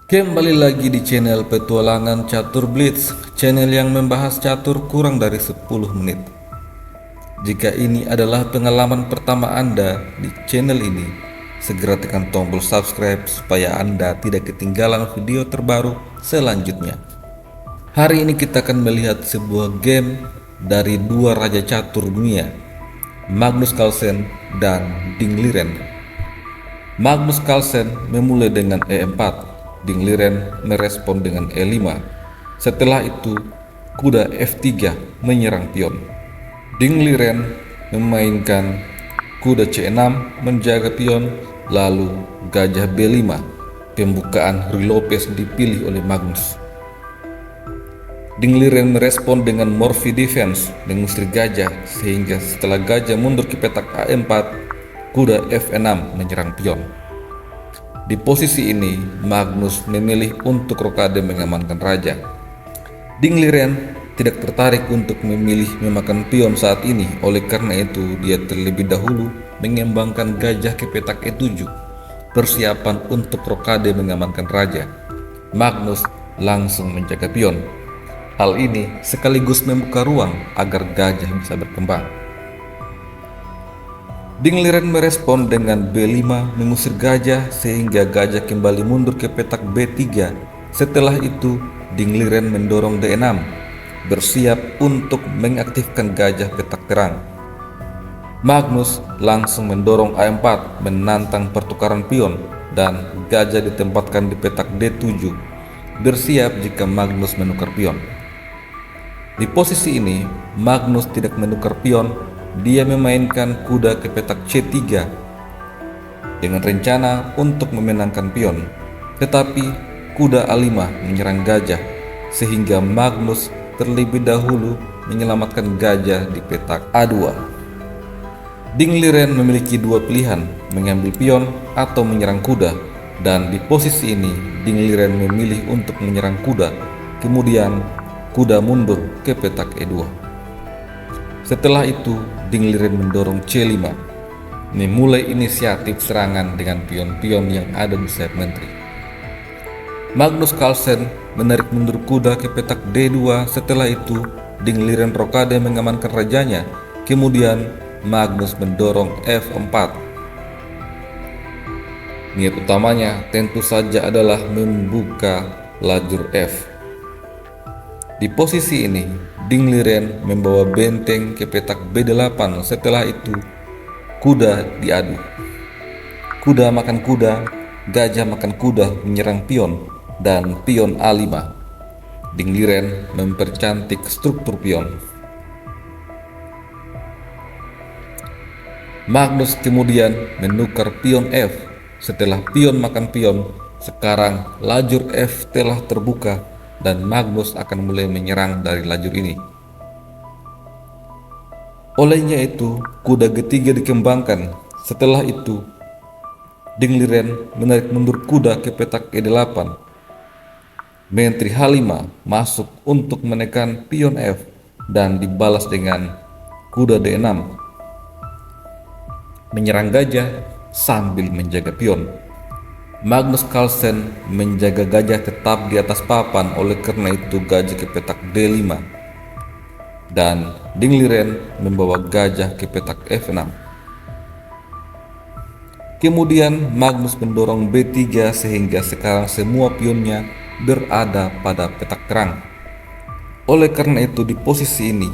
Kembali lagi di channel Petualangan Catur Blitz, channel yang membahas catur kurang dari 10 menit. Jika ini adalah pengalaman pertama Anda di channel ini, segera tekan tombol subscribe supaya Anda tidak ketinggalan video terbaru selanjutnya. Hari ini kita akan melihat sebuah game dari dua raja catur dunia, Magnus Carlsen dan Ding Liren. Magnus Carlsen memulai dengan E4, Ding Liren merespon dengan E5. Setelah itu, kuda F3 menyerang pion. Ding Liren memainkan kuda C6 menjaga pion, lalu gajah B5. Pembukaan Ruy Lopez dipilih oleh Magnus. Ding Liren merespon dengan Morphy Defense mengusir gajah, sehingga setelah gajah mundur ke petak A4, kuda F6 menyerang pion. Di posisi ini, Magnus memilih untuk rokade mengamankan raja. Ding Liren tidak tertarik untuk memilih memakan pion saat ini, oleh karena itu dia terlebih dahulu mengembangkan gajah ke petak E7, persiapan untuk rokade mengamankan raja. Magnus langsung menjaga pion. Hal ini sekaligus membuka ruang agar gajah bisa berkembang. Ding Liren merespon dengan B5 mengusir gajah, sehingga gajah kembali mundur ke petak B3. Setelah itu, Ding Liren mendorong D6, bersiap untuk mengaktifkan gajah petak terang. Magnus langsung mendorong A4 menantang pertukaran pion, dan gajah ditempatkan di petak D7, bersiap jika Magnus menukar pion. Di posisi ini, Magnus tidak menukar pion, dia memainkan kuda ke petak C3 dengan rencana untuk memenangkan pion. Tetapi kuda A5 menyerang gajah, sehingga Magnus terlebih dahulu menyelamatkan gajah di petak A2. Ding Liren memiliki dua pilihan, mengambil pion atau menyerang kuda, dan di posisi ini Ding Liren memilih untuk menyerang kuda. Kemudian kuda mundur ke petak E2. Setelah itu, Ding Liren mendorong C5, memulai inisiatif serangan dengan pion-pion yang ada di sayap menteri. Magnus Carlsen menarik mundur kuda ke petak D2. Setelah itu, Ding Liren rokade mengamankan rajanya. Kemudian Magnus mendorong F4. Niat utamanya tentu saja adalah membuka lajur F. Di posisi ini, Ding Liren membawa benteng ke petak B8. Setelah itu, kuda diadu. Kuda makan kuda, gajah makan kuda menyerang pion, dan pion A5. Ding Liren mempercantik struktur pion. Magnus kemudian menukar pion F. Setelah pion makan pion, sekarang lajur F telah terbuka dan Magnus akan mulai menyerang dari lajur ini. Olehnya itu, kuda G3 dikembangkan. Setelah itu, Ding Liren menarik mundur kuda ke petak E8. Menteri H5 masuk untuk menekan pion F dan dibalas dengan kuda D6, menyerang gajah sambil menjaga pion. Magnus Carlsen menjaga gajah tetap di atas papan, oleh karena itu gajah ke petak D5, dan Ding Liren membawa gajah ke petak F6. Kemudian Magnus mendorong B3, sehingga sekarang semua pionnya berada pada petak terang. Oleh karena itu di posisi ini,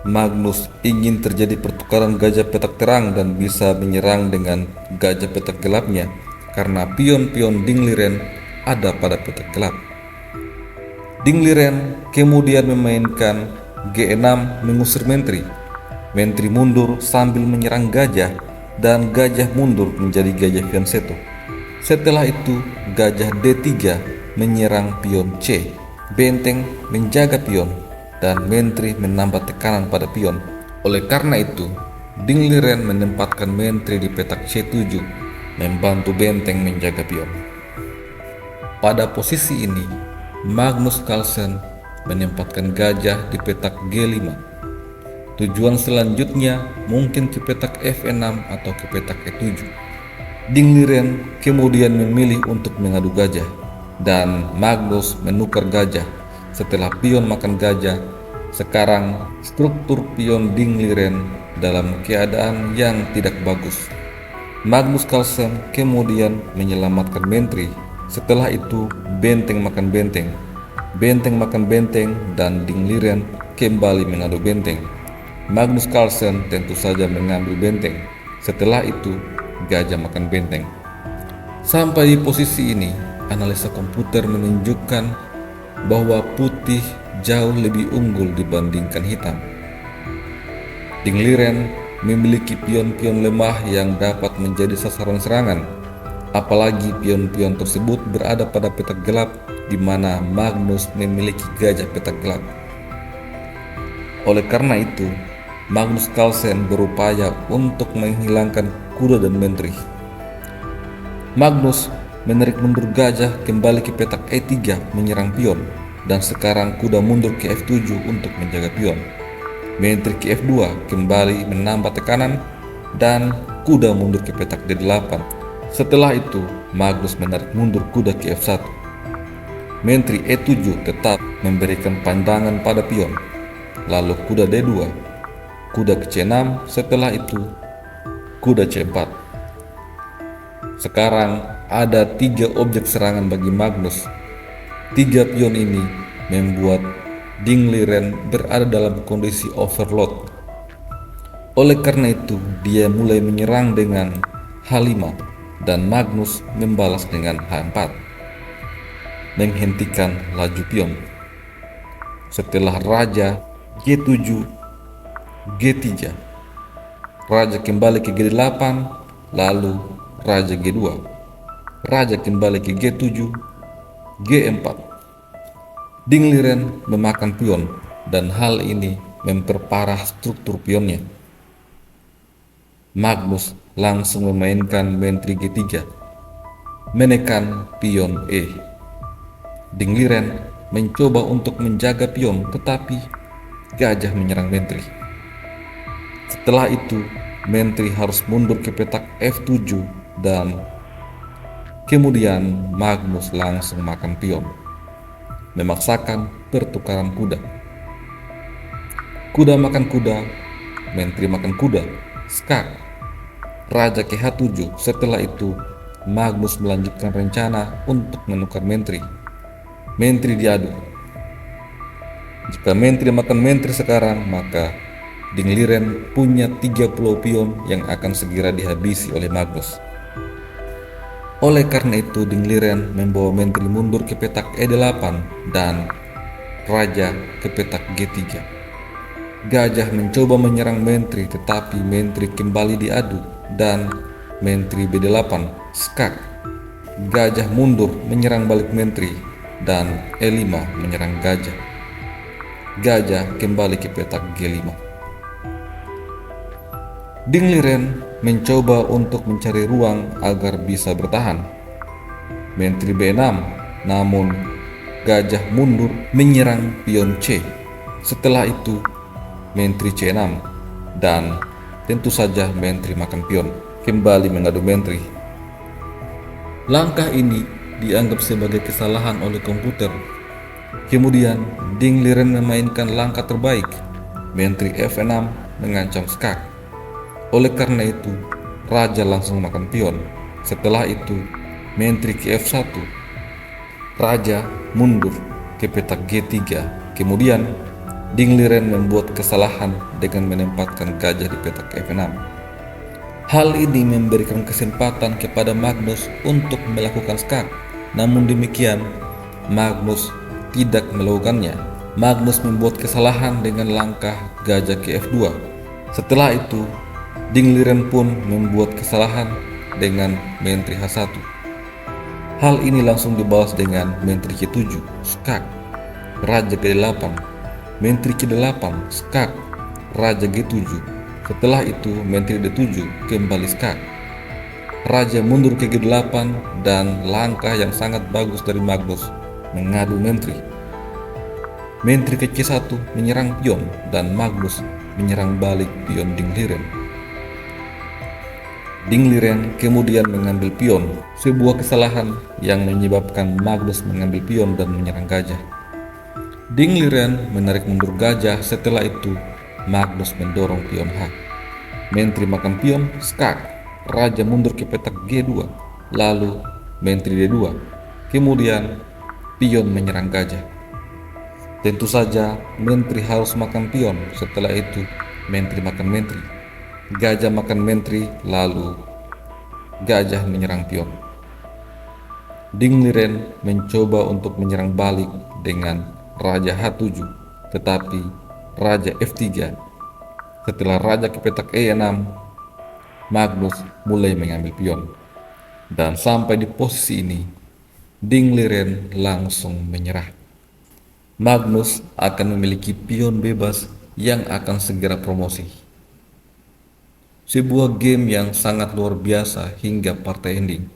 Magnus ingin terjadi pertukaran gajah petak terang dan bisa menyerang dengan gajah petak gelapnya, karena pion-pion Ding Liren ada pada petak gelap. Ding Liren kemudian memainkan G6 mengusir menteri. Menteri mundur sambil menyerang gajah, dan gajah mundur menjadi gajah fianchetto. Setelah itu, gajah D3 menyerang pion C. Benteng menjaga pion, dan menteri menambah tekanan pada pion. Oleh karena itu, Ding Liren menempatkan menteri di petak C7, membantu benteng menjaga pion. Pada posisi ini, Magnus Carlsen menempatkan gajah di petak G5. Tujuan selanjutnya mungkin ke petak F6 atau ke petak E7. Ding Liren kemudian memilih untuk mengadu gajah. dan Magnus menukar gajah. Setelah pion makan gajah, sekarang struktur pion Dingliren dalam keadaan yang tidak bagus. Magnus Carlsen kemudian menyelamatkan menteri. Setelah itu benteng makan benteng, benteng makan benteng, dan Dingliren kembali mengadu benteng. Magnus Carlsen tentu saja mengambil benteng. Setelah itu gajah makan benteng. Sampai di posisi ini, analisa komputer menunjukkan bahwa putih jauh lebih unggul dibandingkan hitam. Dingliren memiliki pion-pion lemah yang dapat menjadi sasaran serangan, apalagi pion-pion tersebut berada pada petak gelap di mana Magnus memiliki gajah petak gelap. Oleh karena itu, Magnus Carlsen berupaya untuk menghilangkan kuda dan menteri. Magnus menarik mundur gajah kembali ke petak E3 menyerang pion, dan sekarang kuda mundur ke F7 untuk menjaga pion. Menteri ke F2 kembali menambah tekanan dan kuda mundur ke petak D8. Setelah itu Magnus menarik mundur kuda ke F1. Menteri E7 tetap memberikan pandangan pada pion. Lalu kuda D2, kuda ke C6, setelah itu kuda C4. Sekarang ada 3 objek serangan bagi Magnus. 3 pion ini membuat Dingliren berada dalam kondisi overload. Oleh karena itu, dia mulai menyerang dengan H5 dan Magnus membalas dengan H4, menghentikan laju pion. Setelah raja G7, G3, raja kembali ke G8, lalu raja G2, raja kembali ke G7, G4. Dingliren memakan pion dan hal ini memperparah struktur pionnya. Magnus langsung memainkan menteri G3, menekan pion E. Dingliren mencoba untuk menjaga pion, tetapi gajah menyerang menteri. Setelah itu, menteri harus mundur ke petak F7 dan kemudian Magnus langsung makan pion, memaksakan pertukaran kuda. Kuda makan kuda, menteri makan kuda, skak, raja ke H7. Setelah itu Magnus melanjutkan rencana untuk menukar menteri. Menteri diadu. Jika menteri makan menteri sekarang, maka Dingliren punya 30 pion yang akan segera dihabisi oleh Magnus. Oleh karena itu, Dingliren membawa menteri mundur ke petak E8 dan raja ke petak G3. Gajah mencoba menyerang menteri, tetapi menteri kembali diadu dan menteri B8 skak. Gajah mundur menyerang balik menteri dan E5 menyerang gajah. Gajah kembali ke petak G5. Dingliren mencoba untuk mencari ruang agar bisa bertahan. Menteri B6, namun gajah mundur menyerang pion C. Setelah itu menteri C6 dan tentu saja menteri makan pion kembali mengadu menteri. Langkah ini dianggap sebagai kesalahan oleh komputer. Kemudian Dingliren memainkan langkah terbaik. Menteri F6 mengancam skak. Oleh karena itu, raja langsung makan pion. Setelah itu, menteri ke F1. Raja mundur ke petak G3. Kemudian, Dingliren membuat kesalahan dengan menempatkan gajah di petak F6. Hal ini memberikan kesempatan kepada Magnus untuk melakukan skak. Namun demikian, Magnus tidak melakukannya. Magnus membuat kesalahan dengan langkah gajah ke F2. Setelah itu, Dingliren pun membuat kesalahan dengan menteri H1. Hal ini langsung dibalas dengan menteri K7, skak, raja G8, menteri K8, skak, raja G7. Setelah itu menteri D7 kembali skak. Raja mundur ke G8 dan langkah yang sangat bagus dari Magnus mengadu menteri. Menteri ke C1 menyerang pion dan Magnus menyerang balik pion Dingliren. Ding Liren kemudian mengambil pion, sebuah kesalahan yang menyebabkan Magnus mengambil pion dan menyerang gajah. Ding Liren menarik mundur gajah, setelah itu Magnus mendorong pion H. Menteri makan pion, skak. Raja mundur ke petak G2, lalu menteri D2. Kemudian pion menyerang gajah. Tentu saja menteri harus makan pion, setelah itu menteri makan menteri. Gajah makan menteri, lalu gajah menyerang pion. Ding Liren mencoba untuk menyerang balik dengan Raja H7, tetapi Raja F3. Setelah Raja ke petak E6, Magnus mulai mengambil pion. Dan sampai di posisi ini, Ding Liren langsung menyerah. Magnus akan memiliki pion bebas yang akan segera promosi. Sebuah game yang sangat luar biasa hingga partai ending.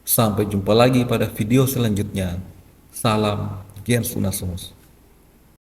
Sampai jumpa lagi pada video selanjutnya. Salam Gens Unasumus.